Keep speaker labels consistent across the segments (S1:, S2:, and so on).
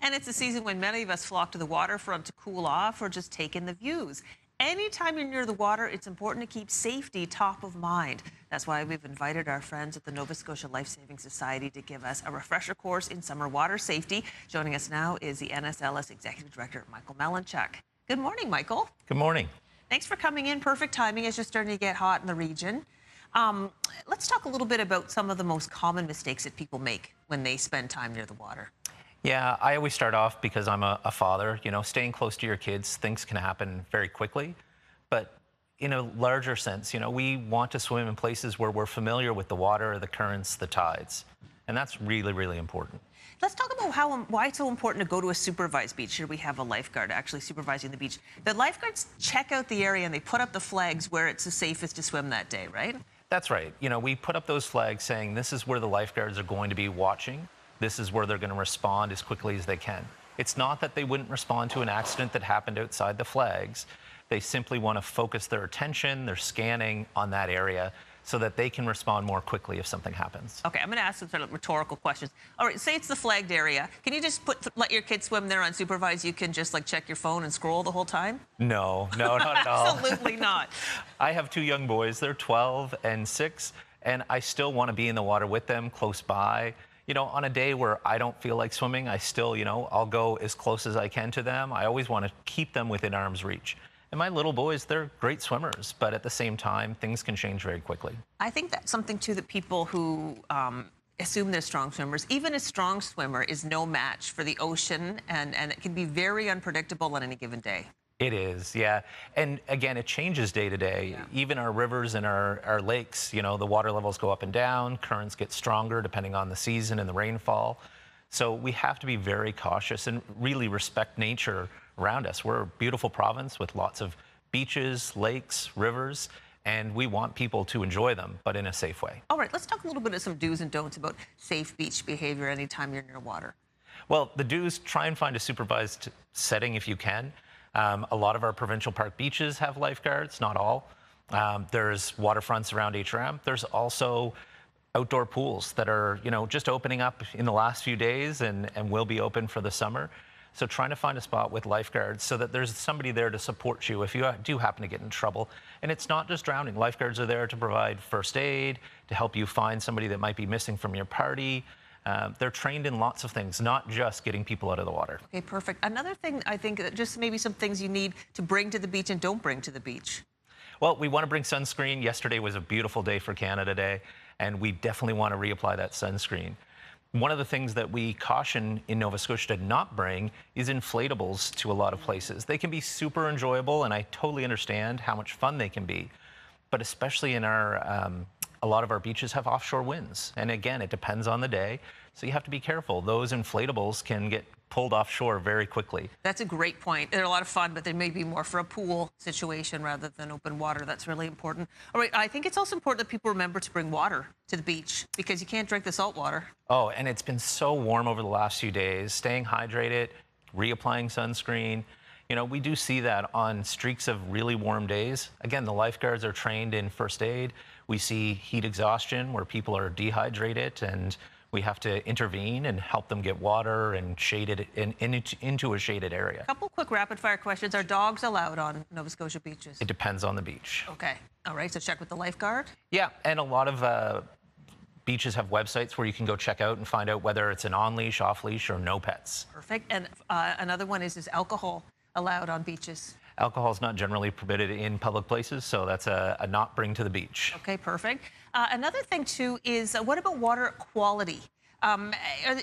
S1: And it's a season when many of us flock to the waterfront to cool off or just take in the views. Anytime you're near the water, it's important to keep safety top of mind. That's why we've invited our friends at the Nova Scotia Lifesaving Society to give us a refresher course in summer water safety. Joining us now is the NSLS Executive Director, Michael Melanchuk. Good morning, Michael.
S2: Good morning.
S1: Thanks for coming in. Perfect timing as you're starting to get hot in the region. Let's talk a little bit about some of the most common mistakes that people make when they spend time near the water.
S2: Yeah, I always start off, because I'm a father, staying close to your kids, things can happen very quickly. But in a larger sense, we want to swim in places where we're familiar with the water, the currents, the tides. And that's really, really important.
S1: Let's talk about why it's so important to go to a supervised beach. Here we have a lifeguard actually supervising the beach. The lifeguards check out the area and they put up the flags where it's the safest to swim that day, right?
S2: That's right. We put up those flags saying this is where the lifeguards are going to be watching. This is where they're going to respond as quickly as they can. It's not that they wouldn't respond to an accident that happened outside the flags. They simply want to focus their attention, their scanning on that area so that they can respond more quickly if something happens.
S1: Okay, I'm going to ask some sort of rhetorical questions. All right, say it's the flagged area. Can you just let your kids swim there unsupervised? You can just check your phone and scroll the whole time?
S2: No, not at all.
S1: Absolutely not.
S2: I have two young boys. They're 12 and 6, and I still want to be in the water with them close by. On a day where I don't feel like swimming, I still, I'll go as close as I can to them. I always want to keep them within arm's reach. And my little boys, they're great swimmers, but at the same time, things can change very quickly.
S1: I think that's something, too, that people who assume they're strong swimmers, even a strong swimmer is no match for the ocean, and it can be very unpredictable on any given day.
S2: It is, yeah. And again, it changes day to day. Yeah. Even our rivers and our lakes, the water levels go up and down, currents get stronger depending on the season and the rainfall. So we have to be very cautious and really respect nature around us. We're a beautiful province with lots of beaches, lakes, rivers, and we want people to enjoy them, but in a safe way.
S1: All right, let's talk a little bit of some do's and don'ts about safe beach behavior anytime you're near water.
S2: Well, the do's: try and find a supervised setting if you can. A lot of our provincial park beaches have lifeguards, not all. There's waterfronts around HRM. There's also outdoor pools that are, just opening up in the last few days and will be open for the summer. So trying to find a spot with lifeguards so that there's somebody there to support you if you do happen to get in trouble. And it's not just drowning. Lifeguards are there to provide first aid, to help you find somebody that might be missing from your party. They're trained in lots of things, not just getting people out of the water.
S1: Okay, perfect. Another thing, I think, just maybe some things you need to bring to the beach and don't bring to the beach.
S2: Well, we want to bring sunscreen. Yesterday was a beautiful day for Canada Day, and we definitely want to reapply that sunscreen. One of the things that we caution in Nova Scotia to not bring is inflatables to a lot of places. They can be super enjoyable, and I totally understand how much fun they can be, but especially in a lot of our beaches have offshore winds. And again, it depends on the day. So you have to be careful. Those inflatables can get pulled offshore very quickly.
S1: That's a great point. They're a lot of fun, but they may be more for a pool situation rather than open water. That's really important. All right, I think it's also important that people remember to bring water to the beach because you can't drink the salt water.
S2: Oh, and it's been so warm over the last few days. Staying hydrated, reapplying sunscreen. We do see that on streaks of really warm days. Again, the lifeguards are trained in first aid. We see heat exhaustion where people are dehydrated, and we have to intervene and help them get water and shaded into a shaded area.
S1: A couple quick rapid fire questions. Are dogs allowed on Nova Scotia beaches?
S2: It depends on the beach.
S1: Okay. All right. So check with the lifeguard.
S2: Yeah, and a lot of beaches have websites where you can go check out and find out whether it's an on-leash, off-leash, or no pets.
S1: Perfect. And another one is alcohol allowed on beaches?
S2: Alcohol is not generally permitted in public places, so that's a not bring to the beach.
S1: Okay, perfect. Another thing, too, is what about water quality?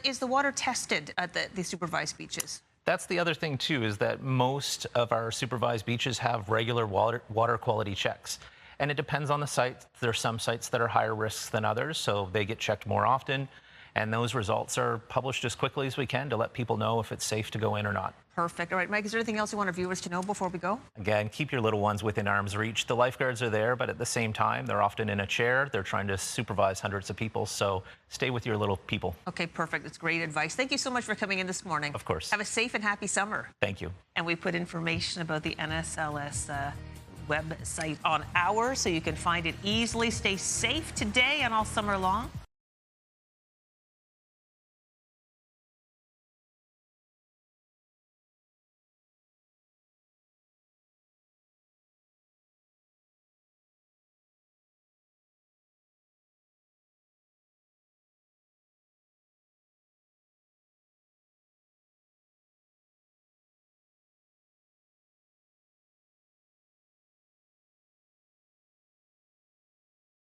S1: Is the water tested at the supervised beaches?
S2: That's the other thing, too, is that most of our supervised beaches have regular water quality checks. And it depends on the site. There are some sites that are higher risks than others, so they get checked more often. And those results are published as quickly as we can to let people know if it's safe to go in or not.
S1: Perfect. All right, Mike, is there anything else you want our viewers to know before we go?
S2: Again, keep your little ones within arm's reach. The lifeguards are there, but at the same time, they're often in a chair. They're trying to supervise hundreds of people, so stay with your little people.
S1: Okay, perfect. That's great advice. Thank you so much for coming in this morning.
S2: Of course.
S1: Have a safe and happy summer.
S2: Thank you.
S1: And we put information about the NSLS website on ours, so you can find it easily. Stay safe today and all summer long.